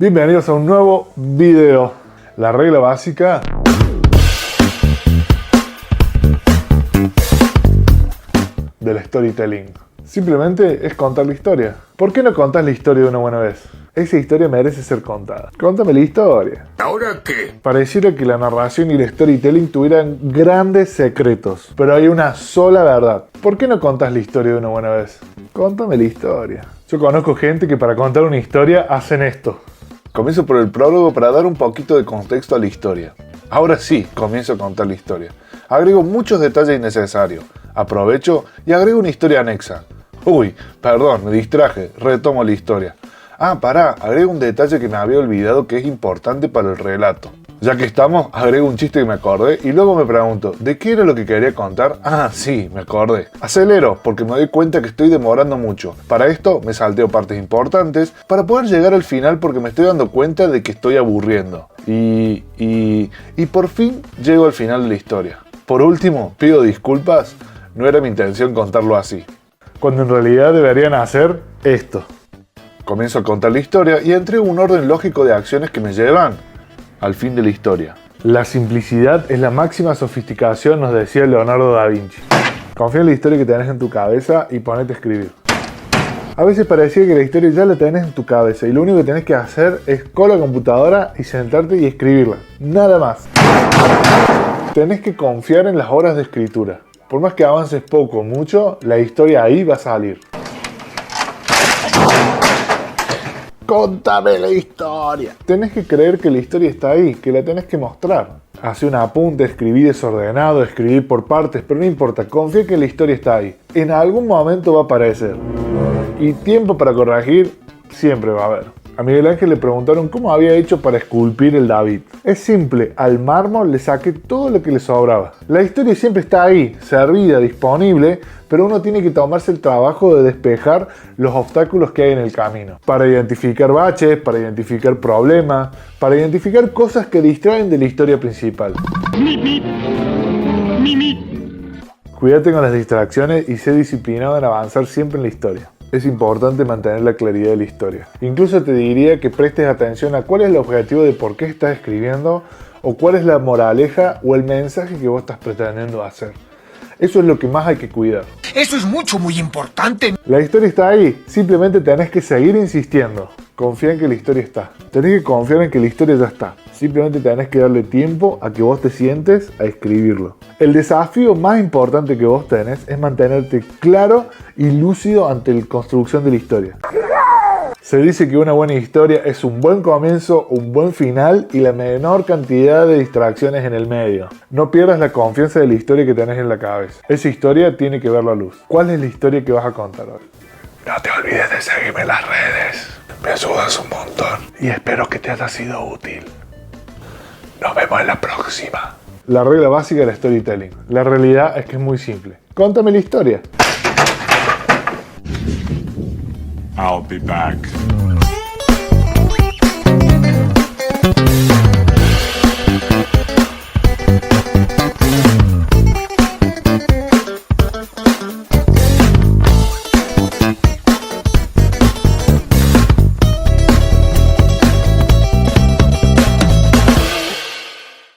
Bienvenidos a un nuevo video. La regla básica del storytelling simplemente es contar la historia. ¿Por qué no contás la historia de una buena vez? Esa historia merece ser contada. Contame la historia. ¿Ahora qué? Pareciera que la narración y el storytelling tuvieran grandes secretos, pero hay una sola verdad. ¿Por qué no contás la historia de una buena vez? Contame la historia. Yo conozco gente que para contar una historia hacen esto. Comienzo por el prólogo para dar un poquito de contexto a la historia. Ahora sí, comienzo a contar la historia. Agrego muchos detalles innecesarios. Aprovecho y agrego una historia anexa. Uy, perdón, me distraje. Retomo la historia. Agrego un detalle que me había olvidado que es importante para el relato. Ya que estamos, agrego un chiste que me acordé y luego me pregunto, ¿de qué era lo que quería contar? Sí, me acordé. Acelero, porque me doy cuenta que estoy demorando mucho. Para esto, me salteo partes importantes para poder llegar al final porque me estoy dando cuenta de que estoy aburriendo. Y por fin llego al final de la historia. Por último, pido disculpas, no era mi intención contarlo así. Cuando en realidad deberían hacer esto. Comienzo a contar la historia y entrego un orden lógico de acciones que me llevan al fin de la historia. La simplicidad es la máxima sofisticación, nos decía Leonardo da Vinci. Confía en la historia que tenés en tu cabeza y ponete a escribir. A veces parecía que la historia ya la tenés en tu cabeza y lo único que tenés que hacer es con la computadora y sentarte y escribirla. Nada más. Tenés que confiar en las horas de escritura. Por más que avances poco o mucho, la historia ahí va a salir. ¡Contame la historia! Tenés que creer que la historia está ahí, que la tenés que mostrar. Hacé un apunte, escribí desordenado, escribí por partes, pero no importa, confía que la historia está ahí. En algún momento va a aparecer. Y tiempo para corregir siempre va a haber. A Miguel Ángel le preguntaron cómo había hecho para esculpir el David. Es simple, al mármol le saqué todo lo que le sobraba. La historia siempre está ahí, servida, disponible, pero uno tiene que tomarse el trabajo de despejar los obstáculos que hay en el camino. Para identificar baches, para identificar problemas, para identificar cosas que distraen de la historia principal. Cuídate con las distracciones y sé disciplinado en avanzar siempre en la historia. Es importante mantener la claridad de la historia. Incluso te diría que prestes atención a cuál es el objetivo de por qué estás escribiendo o cuál es la moraleja o el mensaje que vos estás pretendiendo hacer. Eso es lo que más hay que cuidar. Eso es muy importante. La historia está ahí, simplemente tenés que seguir insistiendo. Confía en que la historia está. Tenés que confiar en que la historia ya está. Simplemente tenés que darle tiempo a que vos te sientes a escribirlo. El desafío más importante que vos tenés es mantenerte claro y lúcido ante la construcción de la historia. Se dice que una buena historia es un buen comienzo, un buen final y la menor cantidad de distracciones en el medio. No pierdas la confianza de la historia que tenés en la cabeza. Esa historia tiene que ver la luz. ¿Cuál es la historia que vas a contar hoy? No te olvides de seguirme en las redes. Me ayudas un montón y espero que te haya sido útil. Nos vemos en la próxima. La regla básica del storytelling. La realidad es que es muy simple. Contame la historia. I'll be back.